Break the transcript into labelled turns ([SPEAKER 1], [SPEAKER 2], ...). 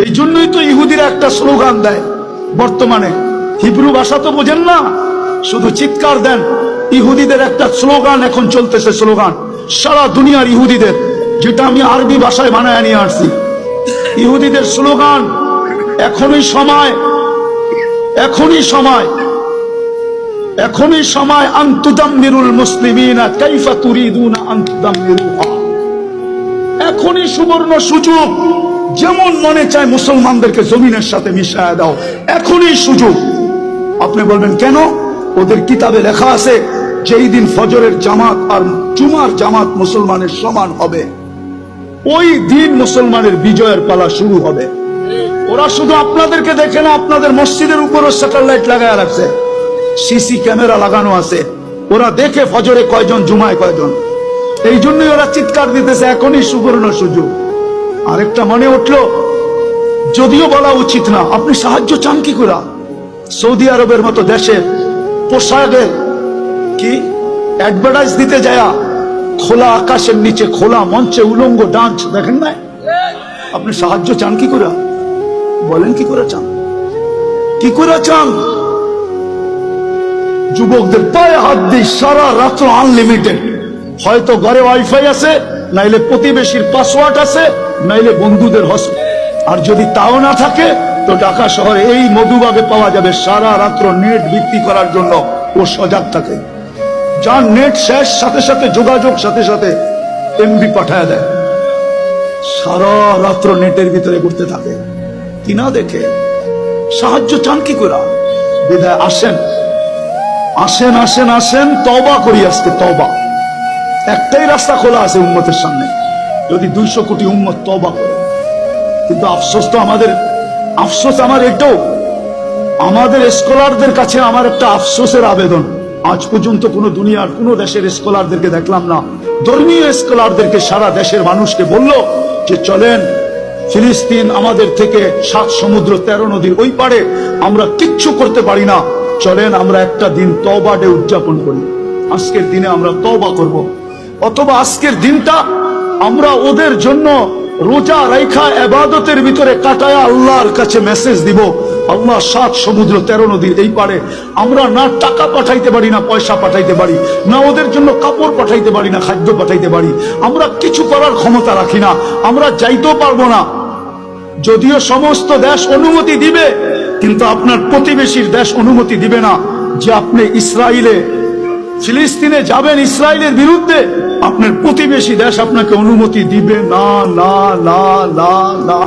[SPEAKER 1] এই জন্যই তো ইহুদিরা একটা স্লোগান দেয় বর্তমানে, হিব্রু ভাষা তো বোঝেন না, শুধু চিৎকার দেন। ইহুদিদের একটা স্লোগান এখন চলতেছে, স্লোগান সারা দুনিয়ার ইহুদিদের, যেটা আমি আরবি ভাষায় বানায় নিয়ে আসছি। ইহুদিদের স্লোগান, এখনই সময়, এখনই সময়, এখনই সময় আন তুদাম্মিরুল মুসলিমিনা কাইফা তুরিদুনা আন তুদাম্মিরুহা। এখনই সুবর্ণ সুযোগ, যেমন মনে চায় মুসলমানদেরকে জমিনের সাথে মিশায়া দাও, এখনই সুযোগ। আপনি বলবেন কেন? ওদের কিতাবে লেখা আছে যেই দিন ফজরের জামাত আর জুমার জামাত মুসলমানের সমান হবে, ওই দিন মুসলমানের বিজয়ের পালা শুরু হবে। ওরা শুধু আপনাদেরকে দেখে না, আপনাদের মসজিদের উপরও স্যাটেলাইট লাগায় রাখছে, সিসি ক্যামেরা লাগানো আছে, ওরা দেখে ফজরে কয়জন, জুমায় কয়জন। এই জন্যই ওরা চিৎকার দিতেছে এখনই সুবর্ণ সুযোগ। আরেকটা মনে উঠলো, যদিও বলা উচিত না, আপনি সাহায্য চান কি করে? সৌদি আরবের মতো দেশে পোশাকের কি অ্যাডভার্টাইজ দিতে যায়, খোলা আকাশের নিচে খোলা মঞ্চে উলঙ্গ ডান্স দেখেন না? আপনি সাহায্য চান কি করে? বলেন কি করে চান? কি করে চান? যুবকদের পায়ে হাত দিয়ে সারা রাত্র আনলিমিটেড, হয়তো ঘরে ওয়াইফাই আছে, নাইলে প্রতিবেশীর পাসওয়ার্ড আছে, নাইলে বন্ধুদের হসপিটাল। আর যদি তাও না থাকে তো ঢাকা শহরে এই মধুবাগে পাওয়া যাবে সারা রাত্র নেট বিক্রি করার জন্য। ও সজাগ থাকে, যার নেট শেষ সাথে সাথে যোগাযোগ সাথে সাথে এমবি পাঠায় দেয়, সারা রাত্র নেটের ভিতরে ঘুরতে থাকে। কিনা দেখে সাহায্য চান কি করে? বিধায় আসেন, আসেন, আসেন, আসেন, তওবা করি আজকে, তওবা। একটাই রাস্তা খোলা আছে উম্মতের সামনে, যদি 200 কোটি উম্মত তওবা করে। কিন্তু আফসোস তো আমাদের, আফসোস আমার এটাও, আমাদের স্কলারদের কাছে আমার একটা আফসোসের আবেদন, আজ পর্যন্ত কোনো দুনিয়ার কোনো দেশের স্কলারদেরকে দেখলাম না, ধর্মীয় স্কলারদেরকে সারা দেশের মানুষকে বলল যে চলেন ফিলিস্তিন আমাদের থেকে 7 সমুদ্র 13 নদীর ওই পারে, আমরা কিচ্ছু করতে পারি না, চলেন আমরা একটা দিন তওবা ডে উদযাপন করি, আজকের দিনে আমরা তওবা করব। অথবা আজকের দিনটা আমরা ওদের জন্য রোজা রাইখা ইবাদতের ভিতরে কাটায়া আল্লাহর কাছে মেসেজ দিব, আল্লাহ 7 সমুদ্র 13 নদীর এই পারে আমরা না টাকা পাঠাইতে পারি, না পয়সা পাঠাইতে পারি, না ওদের জন্য কাপড় পাঠাইতে পারি, না খাদ্য পাঠাইতে পারি, আমরা কিছু করার ক্ষমতা রাখি না, আমরা যাইতেও পারবো না। যদিও সমস্ত দেশ অনুমতি দিবে, কিন্তু আপনার প্রতিবেশীর দেশ অনুমতি দিবে না যে আপনি ইসরায়েলে, ফিলিস্তিনে যাবেন ইসরায়েলের বিরুদ্ধে, আপনার প্রতিবেশী দেশ আপনাকে অনুমতি দিবে না, না, না, না, না।